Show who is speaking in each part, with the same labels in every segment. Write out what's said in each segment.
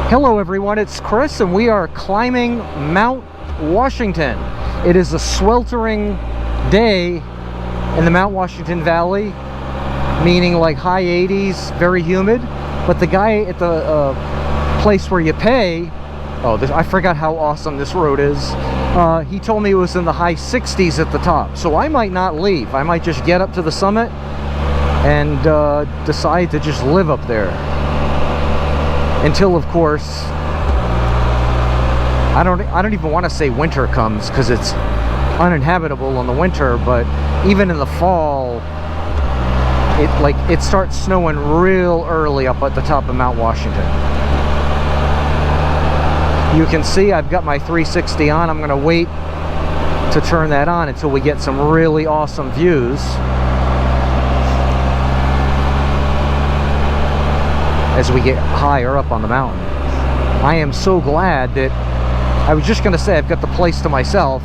Speaker 1: Hello everyone, it's Chris and we are climbing Mount Washington. It is a sweltering day in the Mount Washington Valley, meaning like high 80s, very humid. But the guy at the place where you pay, I forgot how awesome this road is. He told me it was in the high 60s at the top. So I might not leave. I might just get up to the summit and decide to just live up there. Until, of course, I don't even want to say winter comes, because it's uninhabitable in the winter. But even in the fall, it starts snowing real early up at the top of Mount Washington. You can see I've got my 360 on. I'm going to wait to turn that on until we get some really awesome views. As we get higher up on the mountain. I am so glad that, I was just going to say I've got the place to myself.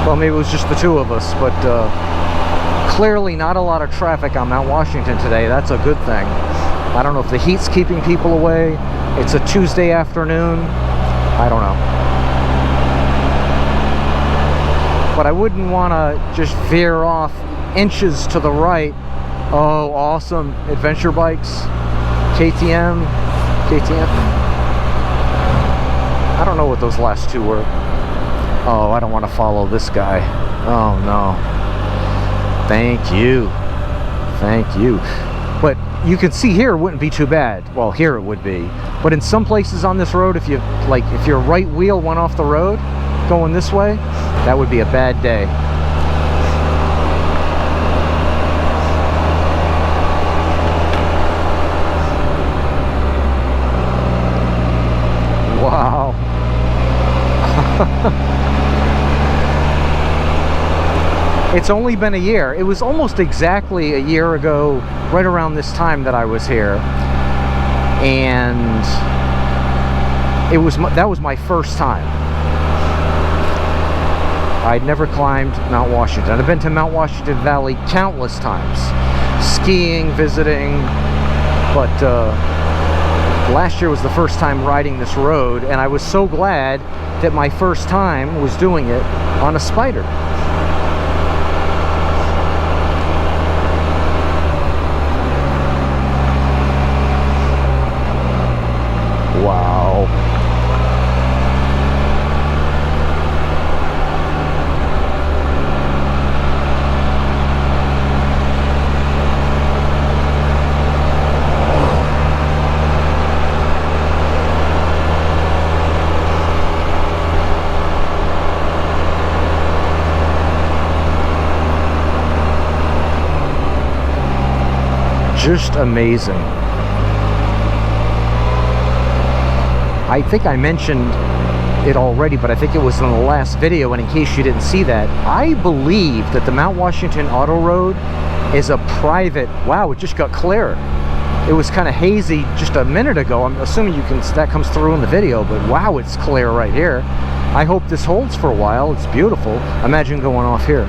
Speaker 1: Well, maybe it was just the two of us, but clearly not a lot of traffic on Mount Washington today. That's a good thing. I don't know if the heat's keeping people away. It's a Tuesday afternoon. I don't know. But I wouldn't want to just veer off inches to the right. Oh, awesome. Adventure bikes. KTM. I don't know what those last two were. Oh, I don't want to follow this guy. Oh, no. Thank you. Thank you. But you can see here it wouldn't be too bad. Well, here it would be. But in some places on this road, if your right wheel went off the road going this way, that would be a bad day. Wow. It's only been a year. It was almost exactly a year ago, right around this time that I was here. And that was my first time. I'd never climbed Mount Washington. I've been to Mount Washington Valley countless times. Skiing, visiting, but last year was the first time riding this road, and I was so glad that my first time was doing it on a Spyder. Wow. Just amazing. I think I mentioned it already, but I think it was in the last video, and in case you didn't see that, I believe that the Mount Washington Auto Road is a private... Wow, it just got clear. It was kind of hazy just a minute ago. I'm assuming that comes through in the video, but wow, it's clear right here. I hope this holds for a while. It's beautiful. Imagine going off here.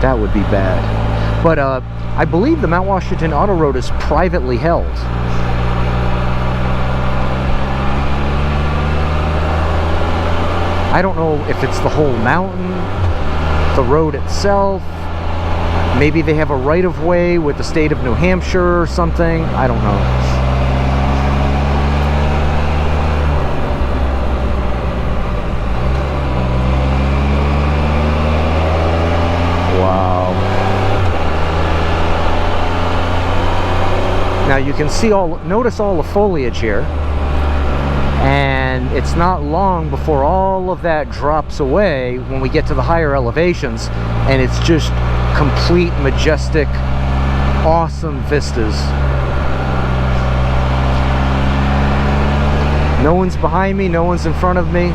Speaker 1: That would be bad. But I believe the Mount Washington Auto Road is privately held. I don't know if it's the whole mountain, the road itself. Maybe they have a right-of-way with the state of New Hampshire or something. I don't know. Now you can see notice all the foliage here, and it's not long before all of that drops away when we get to the higher elevations, and it's just complete, majestic, awesome vistas. No one's behind me, no one's in front of me.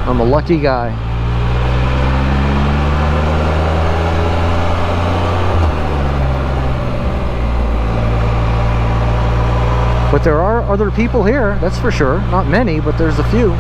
Speaker 1: I'm a lucky guy. But there are other people here, that's for sure. Not many, but there's a few.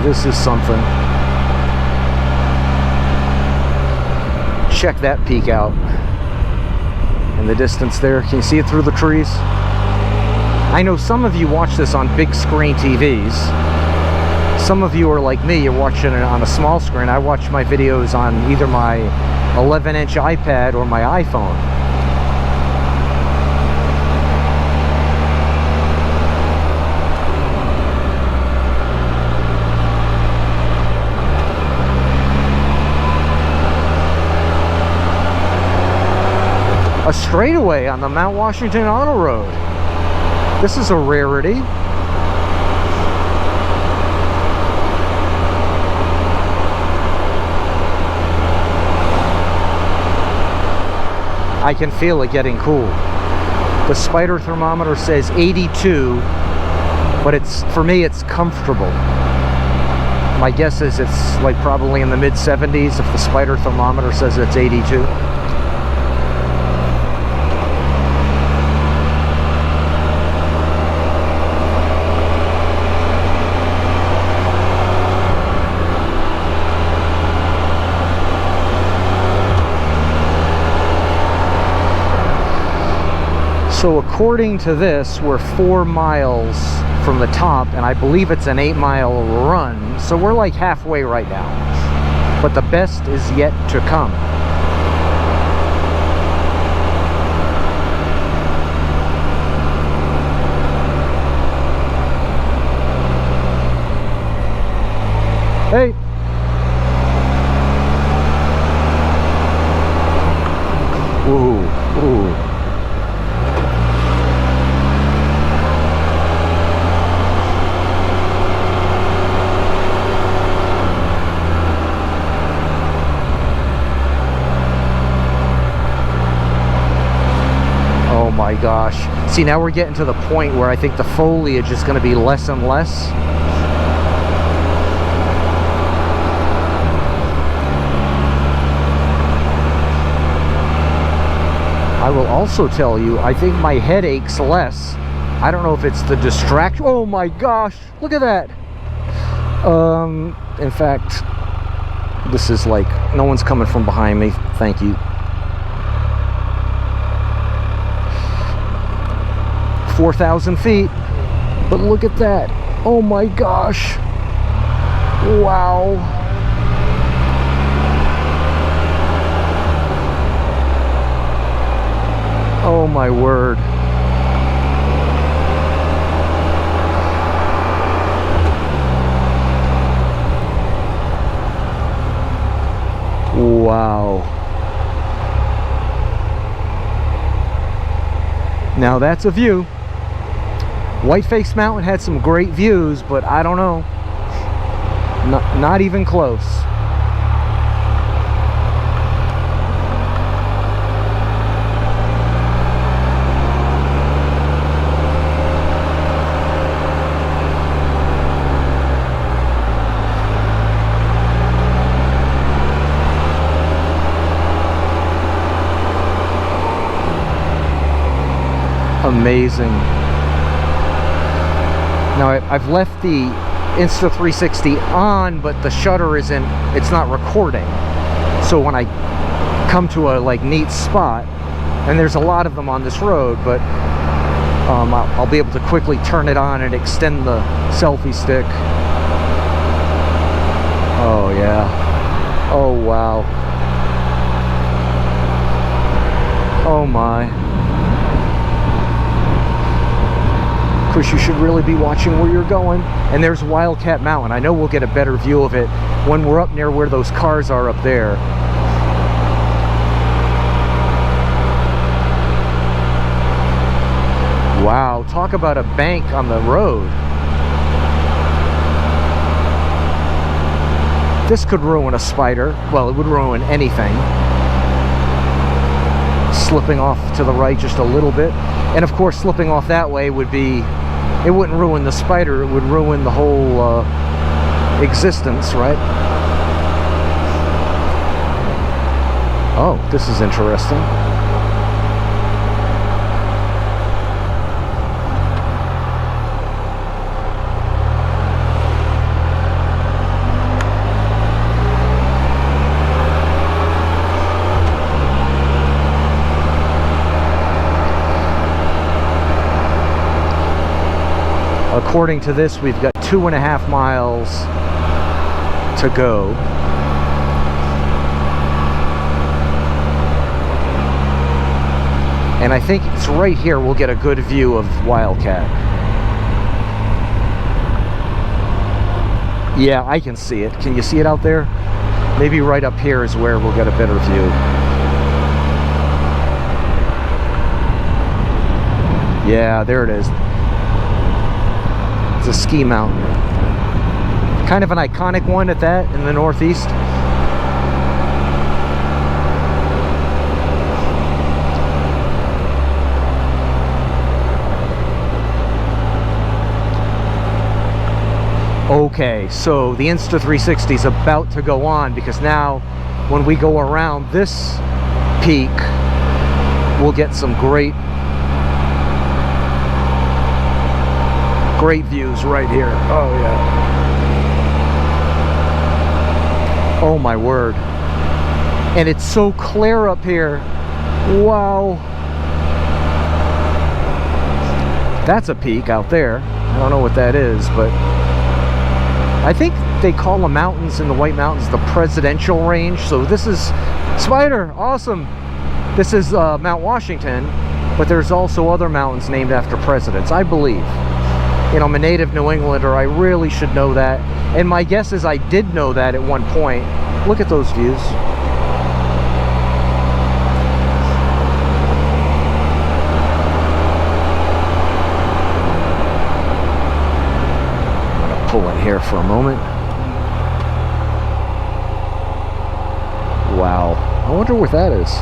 Speaker 1: This is something. Check that peak out in the distance there. Can you see it through the trees? I know some of you watch this on big screen TVs. Some of you are like me, you're watching it on a small screen. I watch my videos on either my 11-inch iPad or my iPhone. A straightaway on the Mount Washington Auto Road. This is a rarity. I can feel it getting cool. The Spyder thermometer says 82, but it's, for me, it's comfortable. My guess is it's like probably in the mid-70s if the Spyder thermometer says it's 82. So according to this, we're 4 miles from the top, and I believe it's an 8-mile run. So we're like halfway right now. But the best is yet to come. Hey! Ooh, ooh. My gosh. See, now we're getting to the point where I think the foliage is going to be less and less. I will also tell you, I think my head aches less. I don't know if it's the distraction. Oh my gosh, look at that. In fact, this is like, no one's coming from behind me. Thank you. 4,000 feet, but look at that. Oh my gosh. Wow. Oh my word. Wow. Now that's a view. Whiteface Mountain had some great views, but I don't know. Not even close. Amazing. Now I've left the Insta360 on, but the shutter isn't, it's not recording. So when I come to a like neat spot, and there's a lot of them on this road, but I'll be able to quickly turn it on and extend the selfie stick. Oh yeah. Oh wow. Oh my. Of course, you should really be watching where you're going. And there's Wildcat Mountain. I know we'll get a better view of it when we're up near where those cars are up there. Wow, talk about a bank on the road. This could ruin a Spyder. Well, it would ruin anything. Slipping off to the right just a little bit. And of course, slipping off that way would be, it wouldn't ruin the Spyder, it would ruin the whole existence, right? Oh, this is interesting. According to this, we've got 2.5 miles to go. And I think it's right here we'll get a good view of Wildcat. Yeah, I can see it. Can you see it out there? Maybe right up here is where we'll get a better view. Yeah, there it is. It's a ski mountain. Kind of an iconic one at that in the Northeast. Okay, so the Insta360 is about to go on, because now when we go around this peak, we'll get some great views right here. Oh yeah. Oh my word. And it's so clear up here. Wow. That's a peak out there. I don't know what that is, but I think they call the mountains in the White Mountains the presidential range. So this is Spyder, awesome. This is Mount Washington, but there's also other mountains named after presidents, I believe. You know, I'm a native New Englander, I really should know that. And my guess is I did know that at one point. Look at those views. Pull in here for a moment. Wow, I wonder what that is.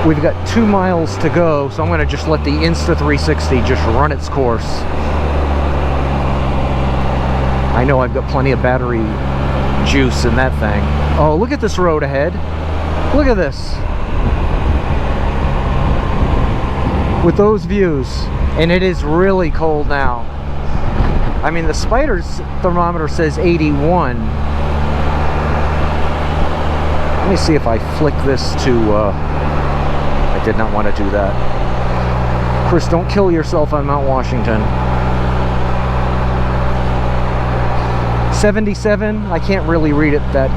Speaker 1: We've got 2 miles to go, so I'm going to just let the Insta360 just run its course. I know I've got plenty of battery juice in that thing. Oh, look at this road ahead. Look at this. With those views, and it is really cold now. I mean, the Spyder's thermometer says 81. Let me see if I flick this to I did not want to do that. Chris, don't kill yourself on Mount Washington. 77, I can't really read it that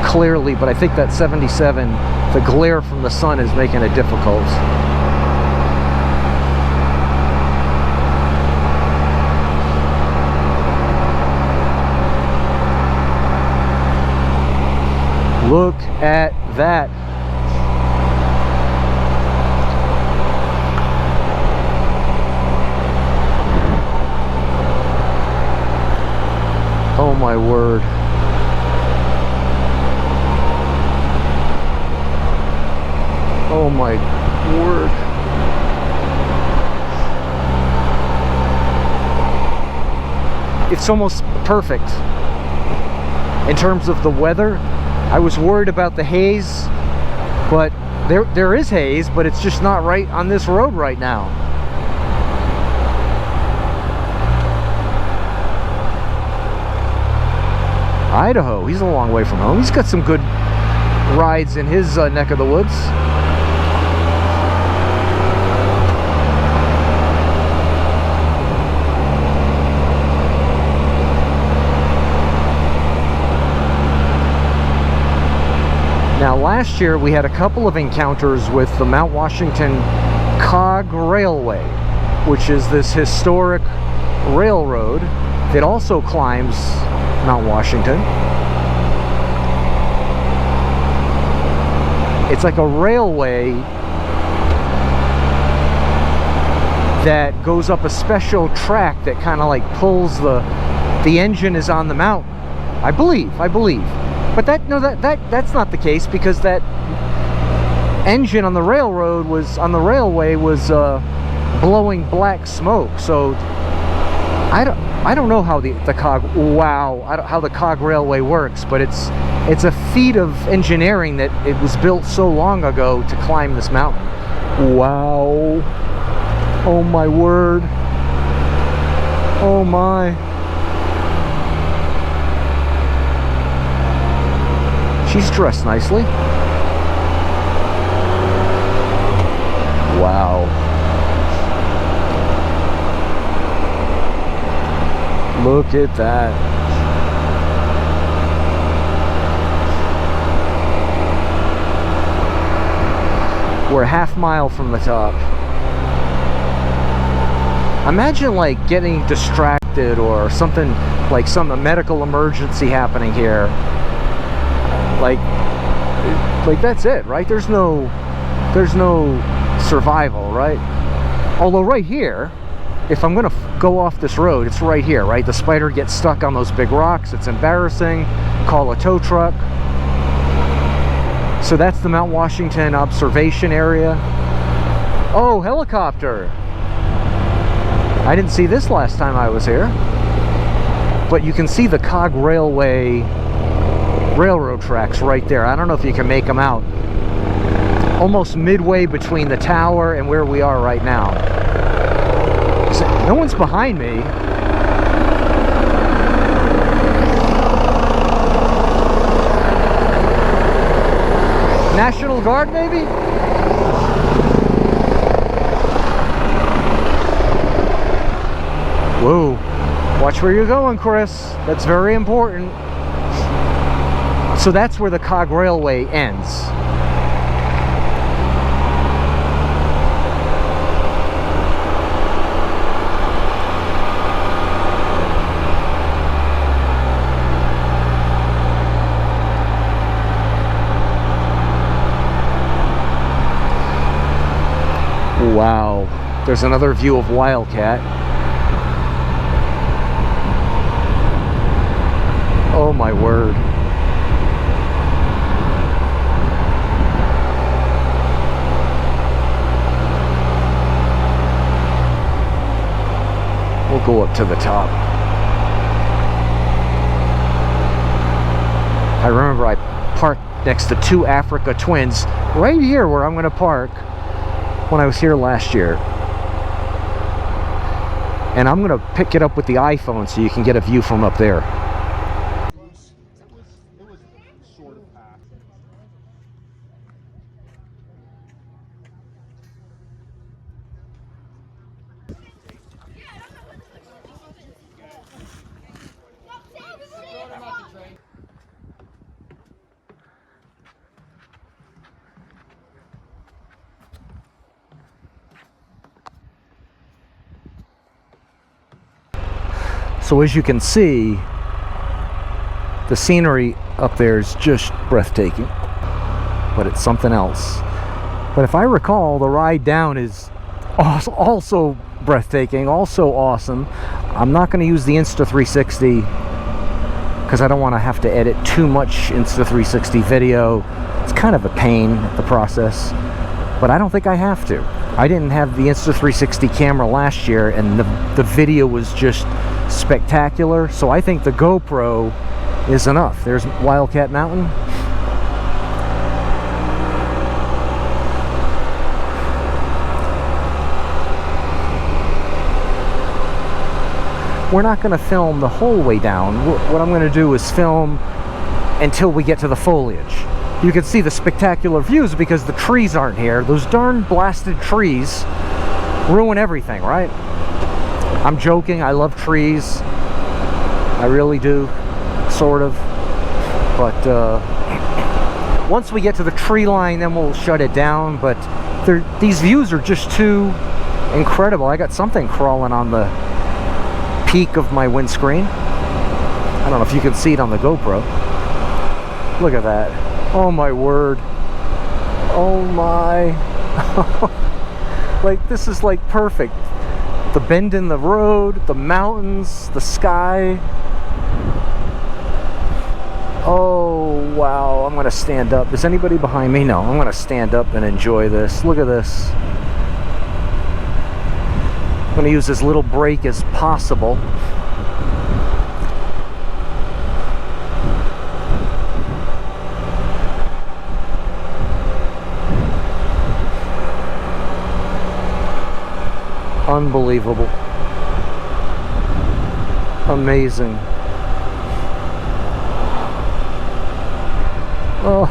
Speaker 1: clearly, but I think that 77, the glare from the sun is making it difficult. Look at that. Oh my word. Oh my word. It's almost perfect in terms of the weather. I was worried about the haze, but there is haze, but it's just not right on this road right now. Idaho, he's a long way from home. He's got some good rides in his neck of the woods. Now, last year we had a couple of encounters with the Mount Washington Cog Railway, which is this historic railroad that also climbs Mount Washington. It's like a railway that goes up a special track that kind of like pulls the engine is on the mountain. I believe. But that's not the case, because that engine on the railroad was railway was blowing black smoke. So I don't know how the cog how the cog railway works, but it's a feat of engineering that it was built so long ago to climb this mountain. Wow. Oh my word. Oh my. She's dressed nicely. Wow. Look at that. We're a half mile from the top. Imagine like getting distracted or something, like some medical emergency happening here. Like that's it, right? There's no survival, right? Although right here, if I'm gonna go off this road, it's right here, right? The Spyder gets stuck on those big rocks. It's embarrassing. Call a tow truck. So that's the Mount Washington observation area. Oh, helicopter. I didn't see this last time I was here. But you can see the Cog Railway railroad tracks right there. I don't know if you can make them out. Almost midway between the tower and where we are right now. No one's behind me. National Guard, maybe? Whoa. Watch where you're going, Chris. That's very important. So that's where the Cog Railway ends. Wow, there's another view of Wildcat. Oh my word. We'll go up to the top. I remember I parked next to two Africa Twins right here where I'm going to park when I was here last year. And I'm going to pick it up with the iPhone so you can get a view from up there. So as you can see, the scenery up there is just breathtaking, but it's something else. But if I recall, the ride down is also breathtaking, also awesome. I'm not going to use the Insta360 because I don't want to have to edit too much Insta360 video. It's kind of a pain, the process, but I don't think I have to. I didn't have the Insta360 camera last year, and the video was just spectacular, so I think the GoPro is enough. There's Wildcat Mountain. We're not going to film the whole way down. What I'm going to do is film until we get to the foliage. You can see the spectacular views because the trees aren't here. Those darn blasted trees ruin everything, right? I'm joking, I love trees. I really do, sort of. But once we get to the tree line, then we'll shut it down. But these views are just too incredible. I got something crawling on the peak of my windscreen. I don't know if you can see it on the GoPro. Look at that. Oh my word. Oh my. Like, this is like perfect. The bend in the road, the mountains, the sky. Oh, wow. I'm going to stand up. Is anybody behind me? No. I'm going to stand up and enjoy this. Look at this. I'm going to use as little brake as possible. Unbelievable. Amazing. Oh.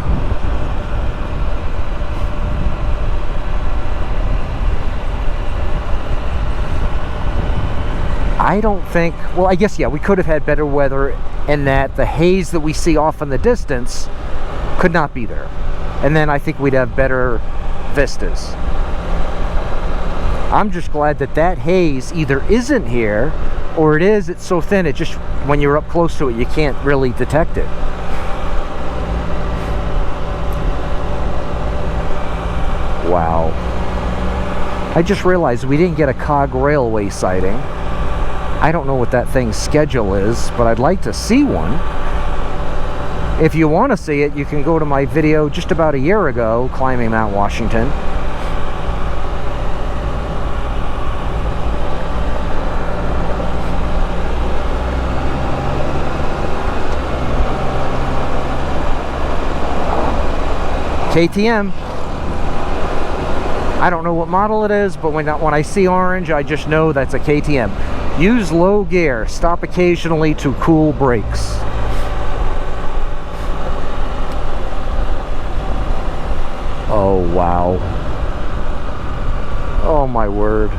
Speaker 1: I don't think, well, I guess, yeah, we could have had better weather, and that the haze that we see off in the distance could not be there. And then I think we'd have better vistas. I'm just glad that that haze either isn't here, or it is, it's so thin, it just, when you're up close to it, you can't really detect it. Wow. I just realized we didn't get a cog railway sighting. I don't know what that thing's schedule is, but I'd like to see one. If you want to see it, you can go to my video just about a year ago, climbing Mount Washington. KTM. I don't know what model it is, but when I see orange, I just know that's a KTM. Use low gear. Stop occasionally to cool brakes. Oh, wow. Oh, my word.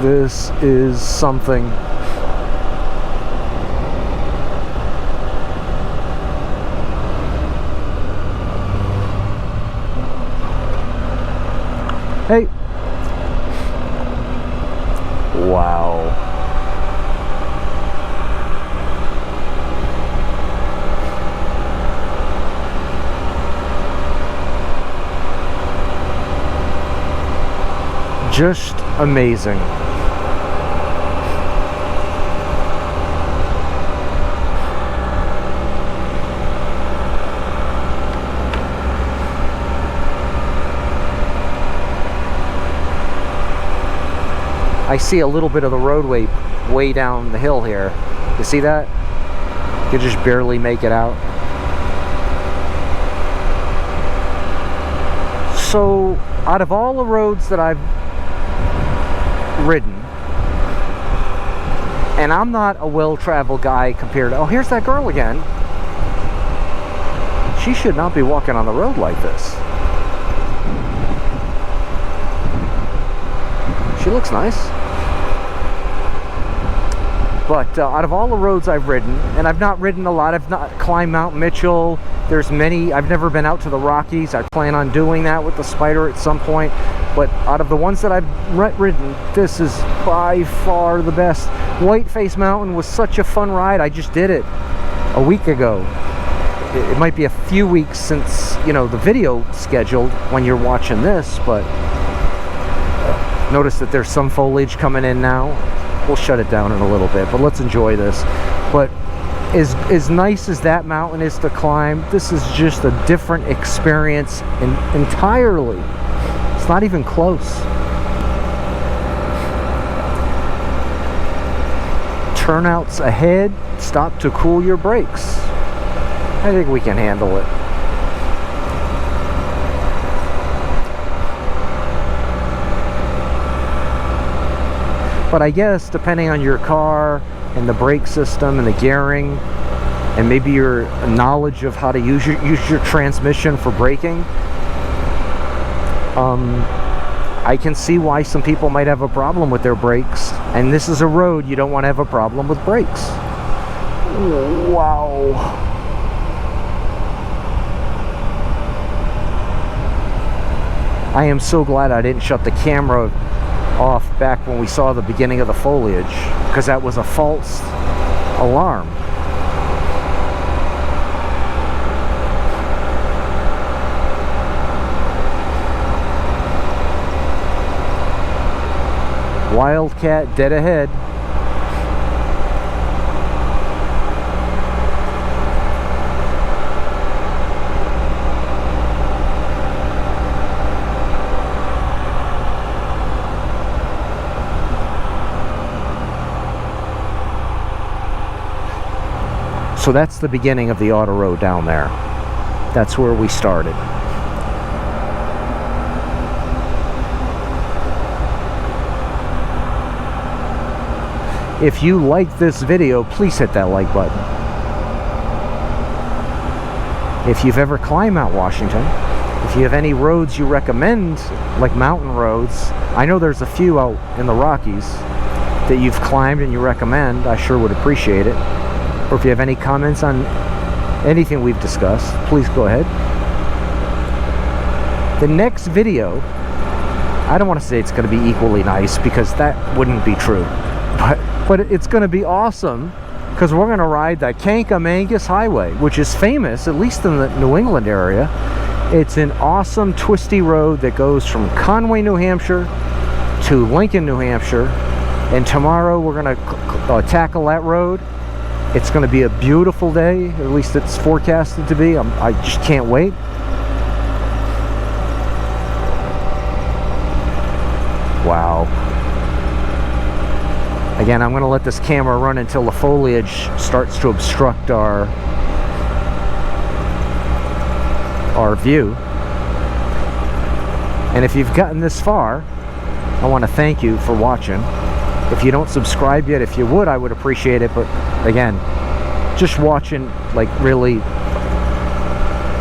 Speaker 1: This is something. Hey. Wow. Just amazing. I see a little bit of the roadway way down the hill here. You see that? You can just barely make it out. So, out of all the roads that I've ridden, and I'm not a well-traveled guy compared to, oh, here's that girl again. She should not be walking on the road like this. She looks nice. But out of all the roads I've ridden, and I've not ridden a lot, I've not climbed Mount Mitchell, there's many, I've never been out to the Rockies. I plan on doing that with the Spyder at some point. But out of the ones that I've ridden, this is by far the best. Whiteface Mountain was such a fun ride. I just did it a week ago. It might be a few weeks since, you know, the video scheduled when you're watching this, but notice that there's some foliage coming in now. We'll shut it down in a little bit, but let's enjoy this. But as nice as that mountain is to climb, this is just a different experience entirely. It's not even close. Turnouts ahead, stop to cool your brakes. I think we can handle it. But I guess depending on your car and the brake system and the gearing and maybe your knowledge of how to use your transmission for braking, I can see why some people might have a problem with their brakes. And this is a road you don't want to have a problem with brakes. Wow. I am so glad I didn't shut the camera off back when we saw the beginning of the foliage, because that was a false alarm. Wildcat dead ahead. So that's the beginning of the auto road down there. That's where we started. If you like this video, please hit that like button. If you've ever climbed Mount Washington, if you have any roads you recommend, like mountain roads, I know there's a few out in the Rockies that you've climbed and you recommend, I sure would appreciate it. Or if you have any comments on anything we've discussed, please go ahead. The next video, I don't want to say it's going to be equally nice because that wouldn't be true, but it's going to be awesome because we're going to ride the Can-Am Highway, which is famous, at least in the New England area. It's an awesome twisty road that goes from Conway, New Hampshire to Lincoln, New Hampshire, and tomorrow we're going to tackle that road. It's going to be a beautiful day, at least it's forecasted to be. I just can't wait. Wow. Again, I'm going to let this camera run until the foliage starts to obstruct our view. And if you've gotten this far, I want to thank you for watching. If you don't subscribe yet, if you would, I would appreciate it. But again, just watching, like, really,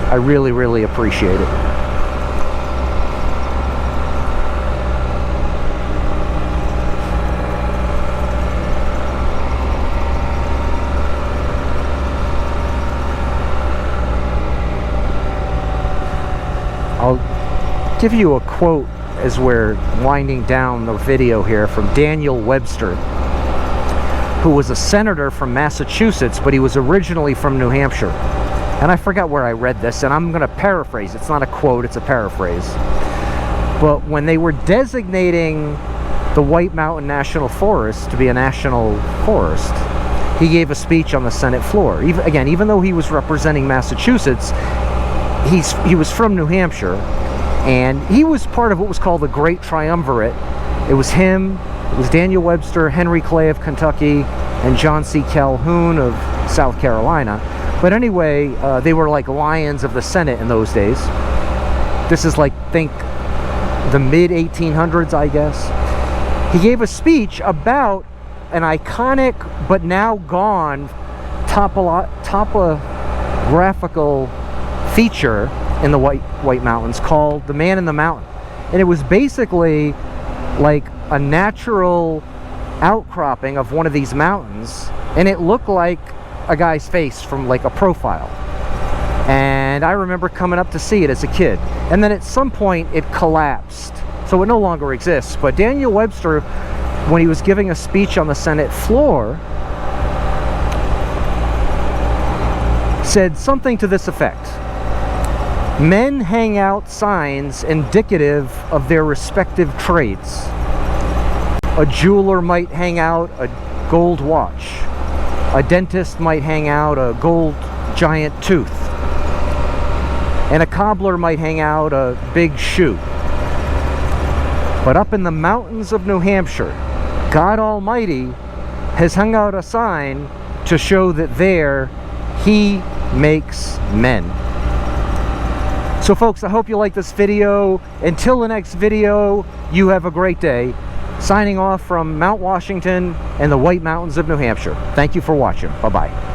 Speaker 1: I really appreciate it. I'll give you a quote as we're winding down the video here from Daniel Webster, who was a senator from Massachusetts, but he was originally from New Hampshire. And I forgot where I read this, and I'm going to paraphrase. It's not a quote, it's a paraphrase. But when they were designating the White Mountain National Forest to be a national forest, he gave a speech on the Senate floor. Even though he was representing Massachusetts, he was from New Hampshire, and he was part of what was called the Great Triumvirate. It was him, it was Daniel Webster, Henry Clay of Kentucky, and John C. Calhoun of South Carolina. But anyway, they were like lions of the Senate in those days. This is like, think the mid-1800s, I guess. He gave a speech about an iconic but now gone topographical feature in the White Mountains called the Man in the Mountain. And it was basically like a natural outcropping of one of these mountains, and it looked like a guy's face from like a profile. And I remember coming up to see it as a kid, and then at some point it collapsed, so it no longer exists. But Daniel Webster, when he was giving a speech on the Senate floor, said something to this effect: men hang out signs indicative of their respective trades. A jeweler might hang out a gold watch. A dentist might hang out a gold giant tooth. And a cobbler might hang out a big shoe. But up in the mountains of New Hampshire, God Almighty has hung out a sign to show that there He makes men. So folks, I hope you like this video. Until the next video, you have a great day. Signing off from Mount Washington and the White Mountains of New Hampshire. Thank you for watching. Bye-bye.